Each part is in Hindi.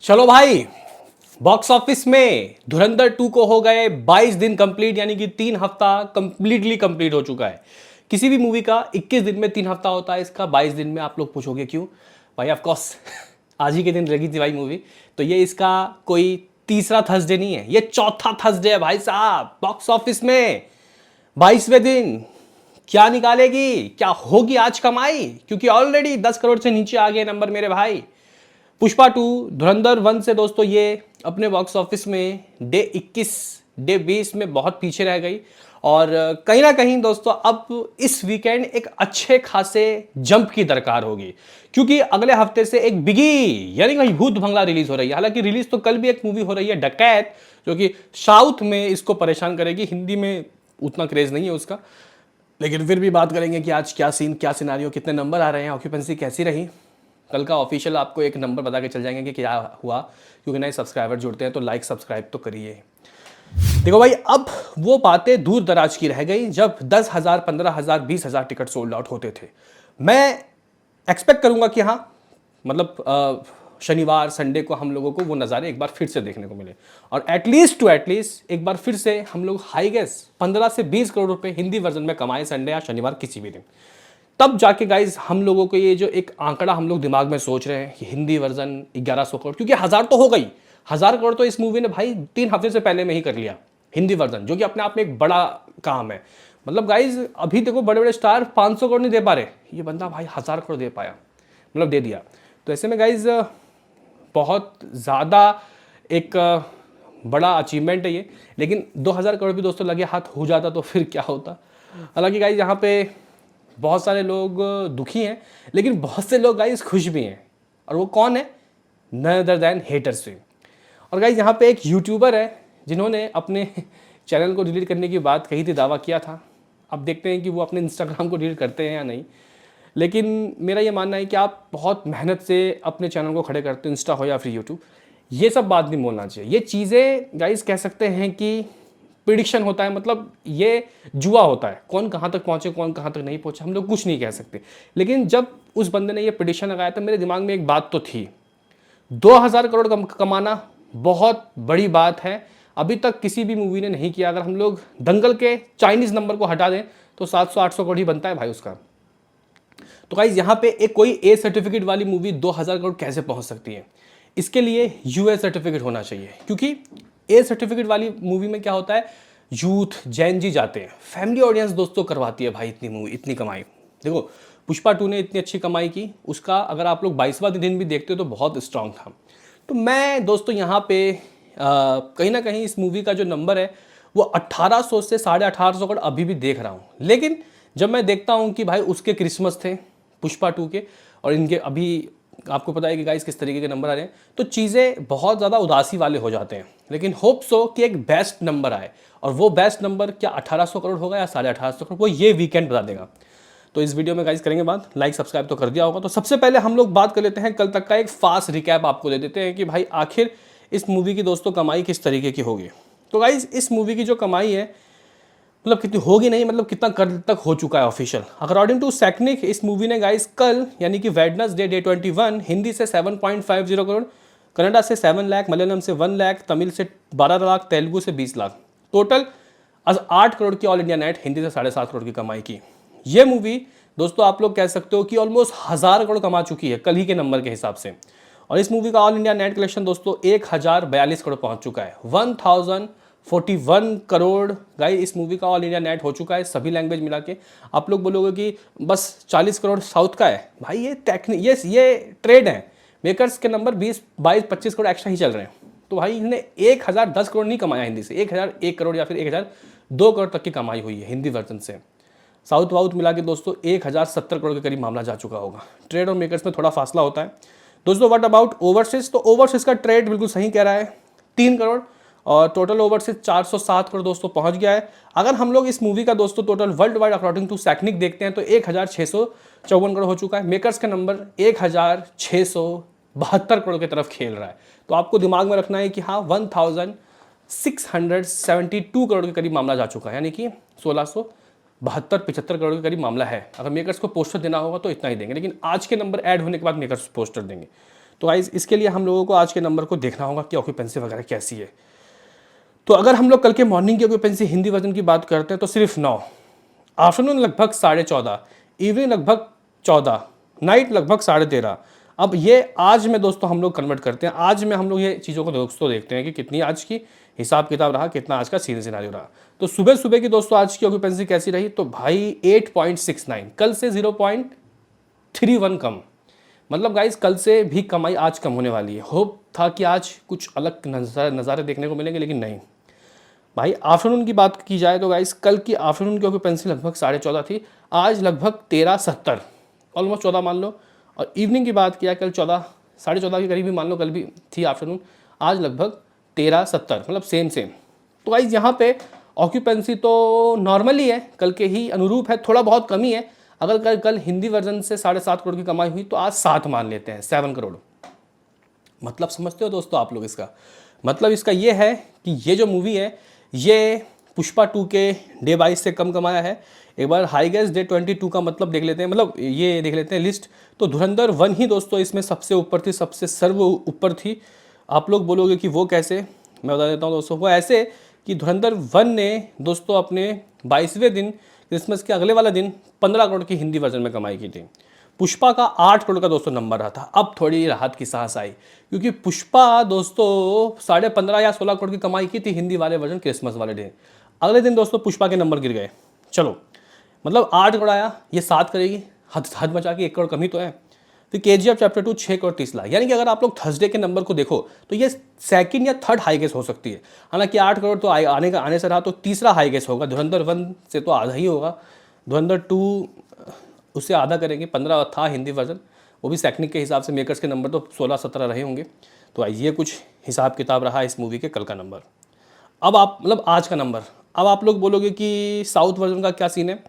चलो भाई, बॉक्स ऑफिस में धुरंधर 2 को हो गए 22 दिन कंप्लीट, यानी कि 3 हफ्ता कंप्लीटली कंप्लीट हो चुका है। किसी भी मूवी का 21 दिन में 3 हफ्ता होता है, इसका 22 दिन में। आप लोग पूछोगे क्यों भाई? ऑफ कोर्स आज ही के दिन लगी थी भाई मूवी, तो ये इसका कोई तीसरा थर्सडे नहीं है, ये चौथा थर्सडे है भाई साहब। बॉक्स ऑफिस में 22वें दिन क्या निकालेगी, क्या होगी आज कमाई, क्योंकि ऑलरेडी 10 करोड़ से नीचे आ गए नंबर मेरे भाई। पुष्पा 2 धुरंधर 1 से दोस्तों ये अपने बॉक्स ऑफिस में डे 21 डे 20 में बहुत पीछे रह गई, और कहीं ना कहीं दोस्तों अब इस वीकेंड एक अच्छे खासे जंप की दरकार होगी, क्योंकि अगले हफ्ते से एक बिगी यानी कि भूत बंगला रिलीज हो रही है। हालांकि रिलीज तो कल भी एक मूवी हो रही है डकैत, जो कि साउथ में इसको परेशान करेगी, हिंदी में उतना क्रेज नहीं है उसका, लेकिन फिर भी बात करेंगे कि आज क्या सीन, क्या सिनारियो, कितने नंबर आ रहे हैं, ऑक्यूपेंसी कैसी रही। कल का ऑफिशियल आपको एक नंबर बता के चल जाएंगे कि क्या हुआ, क्योंकि नए सब्सक्राइबर जुड़ते हैं तो लाइक सब्सक्राइब तो करिए। देखो भाई, अब वो बातें दूर दराज की रह गई जब 10,000, 15,000, 20,000 टिकट सोल्ड आउट होते थे। मैं एक्सपेक्ट करूंगा कि हाँ, मतलब शनिवार संडे को हम लोगों को वो नज़ारे एक बार फिर से देखने को मिले, और एटलीस्ट एक बार फिर से हम लोग हाई गेस 15 से 20 करोड़ रुपए हिंदी वर्जन में कमाए संडे या शनिवार किसी भी दिन। तब जाके गाइज हम लोगों को ये जो एक आंकड़ा हम लोग दिमाग में सोच रहे हैं कि हिंदी वर्जन 1100 करोड़, क्योंकि 1000 तो हो गई, 1000 करोड़ तो इस मूवी ने भाई 3 हफ्ते से पहले में ही कर लिया हिंदी वर्जन, जो कि अपने आप में एक बड़ा काम है। मतलब गाइज अभी देखो बड़े बड़े स्टार 500 करोड़ नहीं दे पा रहे, ये बंदा भाई 1000 करोड़ दे पाया, मतलब दे दिया। तो ऐसे में गाइज बहुत ज़्यादा एक बड़ा अचीवमेंट है ये। लेकिन 2000 करोड़ भी दोस्तों लगे हाथ हो जाता तो फिर क्या होता। हालांकि गाइज यहाँ पे बहुत सारे लोग दुखी हैं, लेकिन बहुत से लोग गाइस खुश भी हैं, और वो कौन है? नन अदर दैन हेटर्स भी। और गाइस यहाँ पे एक यूट्यूबर है जिन्होंने अपने चैनल को डिलीट करने की बात कही थी, दावा किया था। अब देखते हैं कि वो अपने इंस्टाग्राम को डिलीट करते हैं या नहीं, लेकिन मेरा ये मानना है कि आप बहुत मेहनत से अपने चैनल को खड़े करते हो, इंस्टा हो या फिर यूट्यूब, ये सब बात नहीं बोलना चाहिए। ये चीज़ें गाइस कह सकते हैं कि प्रिडिक्शन होता है, मतलब ये जुआ होता है, कौन कहाँ तक पहुँचे कौन कहाँ तक नहीं पहुँचे हम लोग कुछ नहीं कह सकते। लेकिन जब उस बंदे ने ये प्रिडिक्शन लगाया था, मेरे दिमाग में एक बात तो थी, 2000 करोड़ कमाना बहुत बड़ी बात है, अभी तक किसी भी मूवी ने नहीं किया। अगर हम लोग दंगल के चाइनीज़ नंबर को हटा दें तो 700-800 करोड़ ही बनता है भाई उसका। तो गाइज यहाँ पे एक कोई ए सर्टिफिकेट वाली मूवी 2000 करोड़ कैसे पहुँच सकती है? इसके लिए यूए सर्टिफिकेट होना चाहिए, क्योंकि ए सर्टिफिकेट वाली मूवी में क्या होता है, यूथ जैन जी जाते हैं, फैमिली ऑडियंस दोस्तों करवाती है भाई इतनी मूवी, इतनी कमाई। देखो पुष्पा 2 ने इतनी अच्छी कमाई की, उसका अगर आप लोग 22वां दिन भी देखते हो तो बहुत स्ट्रांग था। तो मैं दोस्तों यहाँ पे कहीं ना कहीं इस मूवी का जो नंबर है वो 1800 से 1850 करोड़ अभी भी देख रहा हूँ। लेकिन जब मैं देखता हूँ कि भाई उसके क्रिसमस थे पुष्पा 2 के, और इनके अभी आपको पता है कि गाइस किस तरीके के नंबर आ रहे हैं, तो चीज़ें बहुत ज़्यादा उदासी वाले हो जाते हैं। लेकिन होप सो कि एक बेस्ट नंबर आए, और वो बेस्ट नंबर क्या 1800 करोड़ होगा या 1850 करोड़, वो ये वीकेंड बता देगा। तो इस वीडियो में गाइस करेंगे बात, लाइक सब्सक्राइब तो कर दिया होगा। तो सबसे पहले हम लोग बात कर लेते हैं कल तक का एक फास्ट रिकैप आपको दे देते हैं कि भाई आखिर इस मूवी की दोस्तों कमाई किस तरीके की होगी। तो गाइस इस मूवी की जो कमाई है, मतलब कितनी होगी नहीं, मतलब कितना कल तक हो चुका है ऑफिशियल। अकॉर्डिंग टू सेक्निक इस मूवी ने गाइस कल यानी कि वेडनेसडे डे 21 हिंदी से 7.50 करोड़, कन्नड़ा से 7 लाख, मलयालम से 1 लाख, तमिल से 12 लाख, तेलुगु से 20 लाख, टोटल 8 करोड़ की ऑल इंडिया नेट हिंदी से 7.5 करोड़ की कमाई की। ये मूवी दोस्तों आप लोग कह सकते हो कि ऑलमोस्ट 1000 करोड़ कमा चुकी है कल ही के नंबर के हिसाब से। और इस मूवी का ऑल इंडिया नेट कलेक्शन दोस्तों 1042 करोड़ पहुंच चुका है, 1041 करोड़ गाइस इस मूवी का ऑल इंडिया नेट हो चुका है सभी लैंग्वेज मिला के। आप लोग बोलोगे कि बस 40 करोड़ साउथ का है, भाई ये टेक्निक ये ट्रेड है, मेकर्स के नंबर 20-22-25 करोड़ एक्स्ट्रा ही चल रहे हैं। तो भाई इन्हें 1010 करोड़ नहीं कमाया हिंदी से, 1001 करोड़ या फिर 1002 करोड़ तक की कमाई हुई है हिंदी वर्जन से। साउथ वाउथ मिला के दोस्तों 1070 करोड़ के करीब मामला जा चुका होगा। ट्रेड और मेकर्स में थोड़ा फासला होता है दोस्तों। What about overseas? तो ओवरसीज का ट्रेड बिल्कुल सही कह रहा है, 3 करोड़, और टोटल ओवरसीज 407 करोड़ दोस्तों पहुंच गया है। अगर हम लोग इस मूवी का दोस्तों total worldwide according to Sacnilk देखते हैं तो 1654 करोड़ हो चुका है। मेकर्स का नंबर 1672 करोड़ की तरफ खेल रहा है। तो आपको दिमाग में रखना है कि हाँ 1672 करोड़ के करीब मामला जा चुका है, यानी कि 1672-75 करोड़ के करीब मामला है। अगर मेकर्स को पोस्टर देना होगा तो इतना ही देंगे, लेकिन आज के नंबर ऐड होने के बाद मेकर्स पोस्टर देंगे। तो गाइस इसके लिए हम लोगों को आज के नंबर को देखना होगा कि ऑक्यूपेंसी वगैरह कैसी है। तो अगर हम लोग कल के मॉर्निंग की ऑक्यूपेंसी हिंदी वर्जन की बात करते हैं तो सिर्फ 9, आफ्टरनून लगभग 14.5, इवनिंग लगभग 14, नाइट लगभग 13.5। अब ये आज में दोस्तों हम लोग कन्वर्ट करते हैं, आज में हम लोग ये चीज़ों को दोस्तों देखते हैं कि कितनी आज की हिसाब किताब रहा, कितना आज का सीन सिनारियो रहा। तो सुबह सुबह की दोस्तों आज की ऑक्यूपेंसी कैसी रही, तो भाई 8.69, कल से 0.31 कम। मतलब गाइस कल से भी कमाई आज कम होने वाली है। होप था कि आज कुछ अलग नज़ारे देखने को मिलेंगे, लेकिन नहीं भाई। आफ्टरनून की बात की जाए तो गाइस कल की आफ्टरनून की ऑक्यूपेंसी लगभग 14.5 थी, आज लगभग 13.70, ऑलमोस्ट 14 मान लो। और इवनिंग की बात किया कल 14, 14.5 के करीब भी मान लो कल भी थी आफ्टरनून, आज लगभग 13.70, मतलब सेम। तो गाइस यहाँ पे ऑक्यूपेंसी तो नॉर्मली है, कल के ही अनुरूप है, थोड़ा बहुत कमी है। अगर कल हिंदी वर्जन से 7.5 करोड़ की कमाई हुई तो आज 7 मान लेते हैं, 7 करोड़। मतलब समझते हो दोस्तों आप लोग इसका मतलब इसका ये है कि ये जो मूवी है ये पुष्पा 2 के डे 22 से कम कमाया है। एक बार हाई गैस डे 22 का मतलब देख लेते हैं, मतलब ये देख लेते हैं लिस्ट। तो धुरंधर 1 ही दोस्तों इसमें सबसे ऊपर थी, सबसे सर्व ऊपर थी। आप लोग बोलोगे कि वो कैसे, मैं बता देता हूँ दोस्तों। वो ऐसे कि धुरंधर 1 ने दोस्तों अपने 22वें दिन, क्रिसमस के अगले वाला दिन 15 करोड़ की हिंदी वर्जन में कमाई की थी। पुष्पा का 8 करोड़ का दोस्तों नंबर रहा था। अब थोड़ी राहत की सांस आई, क्योंकि पुष्पा दोस्तों 15.5 या 16 करोड़ की कमाई की थी हिंदी वाले वर्जन क्रिसमस वाले दिन। अगले दिन दोस्तों पुष्पा के नंबर गिर गए। चलो मतलब 8 करोड़ आया, ये 7 करेगी, हद मचा के 1 करोड़ कमी तो है। फिर KGF चैप्टर 2 6 करोड़ 30 लाख, यानी कि अगर आप लोग थर्सडे के नंबर को देखो तो ये सेकंड या थर्ड हाई गेस हो सकती है। हालांकि 8 करोड़ तो आने से रहा, तो तीसरा हाई गेस होगा। धुरंधर 1 से तो आधा ही होगा, धुरंधर 2 उससे आधा करेंगे। 15 था हिंदी वर्जन, वो भी सेकंड के हिसाब से मेकर्स के नंबर तो 16-17 रहे होंगे। तो ये कुछ हिसाब किताब रहा इस मूवी के कल का नंबर। अब आप मतलब आज का नंबर, अब आप लोग बोलोगे कि साउथ वर्जन का क्या सीन है।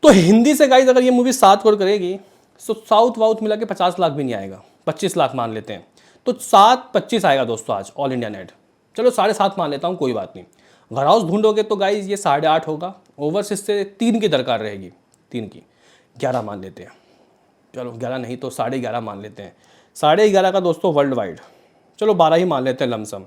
तो हिंदी से गाइस अगर ये मूवी 7 करोड़ करेगी तो साउथ वाउथ मिला के 50 लाख भी नहीं आएगा, 25 लाख मान लेते हैं। तो 7.25 आएगा दोस्तों आज ऑल इंडिया नेट। चलो 7.5 मान लेता हूँ, कोई बात नहीं। घर हाउस ढूंढोगे तो गाइस ये 8.5 होगा, ओवरसीज से 3 की दरकार रहेगी, 3 की 11 मान लेते हैं। चलो 11 नहीं तो 11.5 मान लेते हैं। 11.5 का दोस्तों वर्ल्ड वाइड, चलो 12 ही मान लेते हैं लमसम।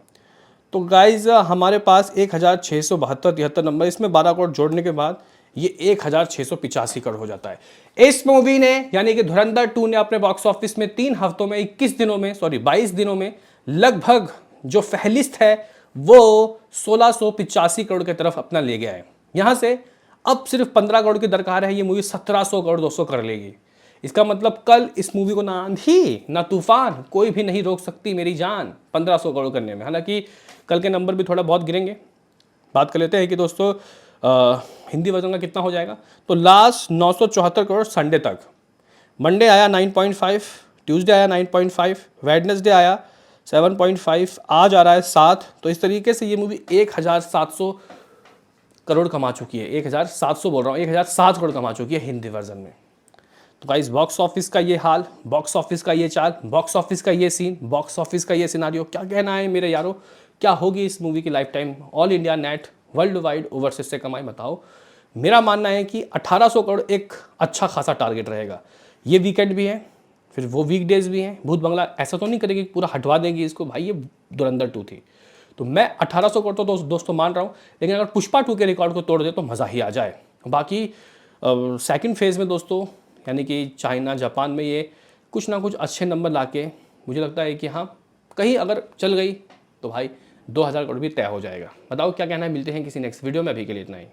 तो गाइज हमारे पास 1672-73 नंबर, इसमें 12 करोड़ जोड़ने के बाद ये 1685 करोड़ हो जाता है। इस मूवी ने यानी कि धुरंधर 2 ने अपने बॉक्स ऑफिस में 3 हफ्तों में 22 दिनों में लगभग जो फहलिस्त है वो 1685 करोड़ की तरफ अपना ले गया है। यहां से अब सिर्फ 15 करोड़ की दरकार है, ये मूवी 1700 करोड़ दोस्तों कर लेगी। इसका मतलब कल इस मूवी को ना आंधी ना तूफान कोई भी नहीं रोक सकती मेरी जान 1500 करोड़ करने में। हालांकि कल के नंबर भी थोड़ा बहुत गिरेंगे। बात कर लेते हैं कि दोस्तों हिंदी वर्जन का कितना हो जाएगा। तो लास्ट 974 करोड़ संडे तक। मंडे आया 9.5, ट्यूसडे आया 9.5, वेडनेसडे आया 7.5, आज आ रहा है 7। तो इस तरीके से ये मूवी 1700 करोड़ कमा चुकी है। 1700 बोल रहा हूँ, 1007 करोड़ कमा चुकी है हिंदी वर्जन में। तो गाइस बॉक्स ऑफिस का ये हाल, बॉक्स ऑफिस का ये चाल, बॉक्स ऑफिस का ये सीन, बॉक्स ऑफिस का ये सिनारियो, क्या कहना है मेरे यारों, क्या होगी इस मूवी की life time all India net world wide overseas से कमाई, बताओ। मेरा मानना है कि 1800 करोड़ एक अच्छा खासा टारगेट रहेगा। ये वीकेंड भी है, फिर वो वीकडेज भी हैं। भूत बंगला ऐसा तो नहीं करेगी पूरा हटवा देंगी इसको, भाई ये धुरंधर 2 थी। तो मैं 1800 करोड़ तो दोस्तों मान रहा हूँ, लेकिन अगर पुष्पा 2 के रिकॉर्ड को तोड़ दे तो मज़ा ही आ जाए। बाकी सेकंड फेज़ में दोस्तों यानी कि चाइना जापान में ये कुछ ना कुछ अच्छे नंबर लाके मुझे लगता है कि हाँ कहीं अगर चल गई तो भाई 2000 करोड़ भी तय हो जाएगा। बताओ क्या कहना है, मिलते हैं किसी नेक्स्ट वीडियो में, अभी के लिए इतना ही।